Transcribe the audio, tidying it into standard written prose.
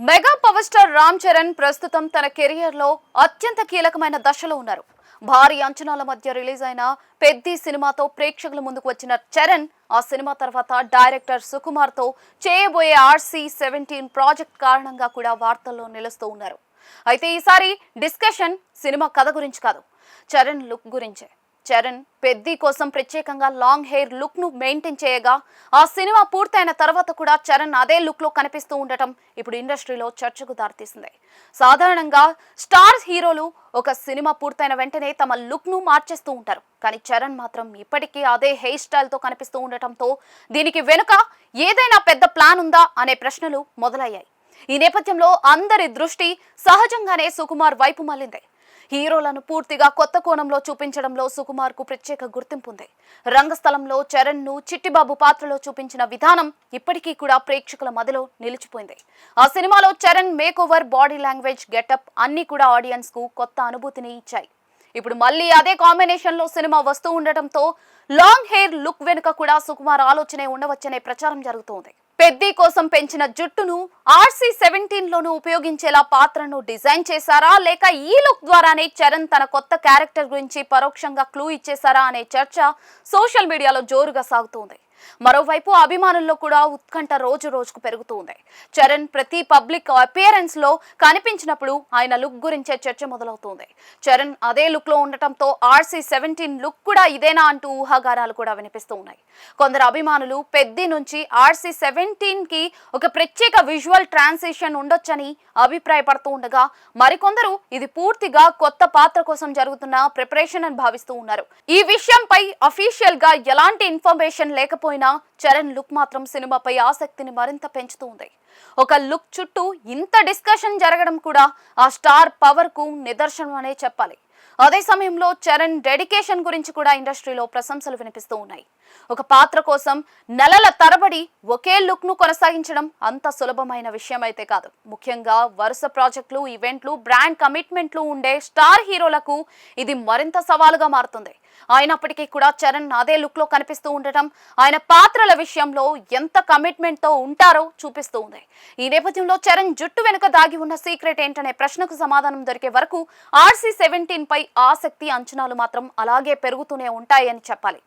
Mega power star Ram Charan ప్రస్తుతం తన career లో అత్యంత కీలకమైన దశలో ఉన్నారు. భారీ అంచనాల మధ్య రిలీజ్ అయిన పెద్ది సినిమాతో ప్రేక్షకుల ముందుకు వచ్చిన చరణ్ ఆ సినిమా తర్వాత డైరెక్టర్ సుకుమార్ తో చేయబోయే RC-17 ప్రాజెక్ట్ కారణంగా కూడా వార్తల్లో నిలుస్తూ ఉన్నారు. అయితే ఈసారి డిస్కషన్ సినిమా కథ గురించి కాదు, చరణ్ లుక్ గురించే. చరణ్ పెద్ది కోసం ప్రత్యేకంగా లాంగ్ హెయిర్ లుక్ ను మెయింటైన్ చేయగా ఆ సినిమా పూర్తయిన తర్వాత కూడా చరణ్ అదే లుక్ లో కనిపిస్తూ ఉండటం ఇప్పుడు ఇండస్ట్రీలో చర్చకు దారితీసింది. సాధారణంగా స్టార్ హీరోలు ఒక సినిమా పూర్తయిన వెంటనే తమ లుక్ ను మార్చేస్తూ ఉంటారు. కానీ చరణ్ మాత్రం ఇప్పటికీ అదే హెయిర్ స్టైల్ తో కనిపిస్తూ ఉండటంతో దీనికి వెనుక ఏదైనా పెద్ద ప్లాన్ ఉందా అనే ప్రశ్నలు మొదలయ్యాయి. ఈ నేపథ్యంలో అందరి దృష్టి సహజంగానే సుకుమార్ వైపు మళ్లింది. హీరోలను పూర్తిగా కొత్త కోణంలో చూపించడంలో సుకుమార్ కు ప్రత్యేక గుర్తింపు ఉంది. రంగస్థలంలో చరణ్ ను చిట్టిబాబు పాత్రలో చూపించిన విధానం ఇప్పటికీ కూడా ప్రేక్షకుల మదిలో నిలిచిపోయింది. ఆ సినిమాలో Charan make over, body language, getup అన్ని కూడా ఆడియన్స్ కు కొత్త అనుభూతిని ఇచ్చాయి. ఇప్పుడు మళ్ళీ అదే కాంబినేషన్ లో సినిమా వస్తూ ఉండటంతో లాంగ్ హెయిర్ లుక్ వెనుక కూడా సుకుమార్ ఆలోచనే ఉండవచ్చనే ప్రచారం జరుగుతోంది. పెద్ది కోసం పెంచిన జుట్టును RC-17 లోను ఉపయోగించేలా పాత్రను డిజైన్ చేశారా, లేక ఈ లుక్ ద్వారానే చరణ్ తన కొత్త క్యారెక్టర్ గురించి పరోక్షంగా క్లూ ఇచ్చేశారా అనే చర్చ సోషల్ మీడియాలో జోరుగా సాగుతోంది. మరోవైపు అభిమానుల్లో కూడా ఉత్కంఠ రోజు రోజుకు పెరుగుతుంది. చరణ్ ప్రతి పబ్లిక్ అపియరెన్స్ లో కనిపించినప్పుడు ఆయన లుక్ గురించే చర్చ మొదలవుతోంది. చరణ్ అదే లుక్ లో ఉండటంతో RC-17 లుక్ కూడా ఇదేనా అంటూ ఊహాగానాలు కూడా వినిపిస్తూ ఉన్నాయి. కొందరు అభిమానులు పెద్ది నుంచి RC-17 కి ఒక ప్రత్యేక విజువల్ ట్రాన్సిషన్ ఉండొచ్చని అభిప్రాయపడుతూ ఉండగా, మరికొందరు ఇది పూర్తిగా కొత్త పాత్ర కోసం జరుగుతున్న ప్రిపరేషన్ అని భావిస్తూ ఉన్నారు. ఈ విషయంపై అఫీషియల్ గా ఎలాంటి ఇన్ఫర్మేషన్ లేకపోయినా చరణ్ లుక్ మాత్రం సినిమాపై ఆసక్తిని మరింత పెంచుతుంది. ఒక లుక్ చుట్టూ ఇంత డిస్కషన్ జరగడం కూడా ఆ స్టార్ పవర్ కు నిదర్శనం అనే చెప్పాలి. అదే సమయంలో చరణ్ డెడికేషన్ గురించి కూడా ఇండస్ట్రీలో ప్రశంసలు వినిపిస్తూ ఉన్నాయి. ఒక పాత్ర కోసం నెలల తరబడి ఒకే లుక్ ను కొనసాగించడం అంత సులభమైన విషయం అయితే కాదు. ముఖ్యంగా వరుస ప్రాజెక్టులు, ఈవెంట్లు, బ్రాండ్ కమిట్మెంట్లు ఉండే స్టార్ హీరోలకు ఇది మరింత సవాలుగా మారుతుంది. అయినప్పటికీ కూడా చరణ్ అదే లుక్ లో కనిపిస్తూ ఉండటం ఆయన పాత్రల విషయంలో ఎంత కమిట్మెంట్ తో ఉంటారో చూపిస్తూ ఉంది. ఈ నేపథ్యంలో చరణ్ జుట్టు వెనుక దాగి ఉన్న సీక్రెట్ ఏంటనే ప్రశ్నకు సమాధానం దొరికే వరకు RC-17 పై ఆసక్తి, అంచనాలు మాత్రం అలాగే పెరుగుతూనే ఉంటాయని చెప్పాలి.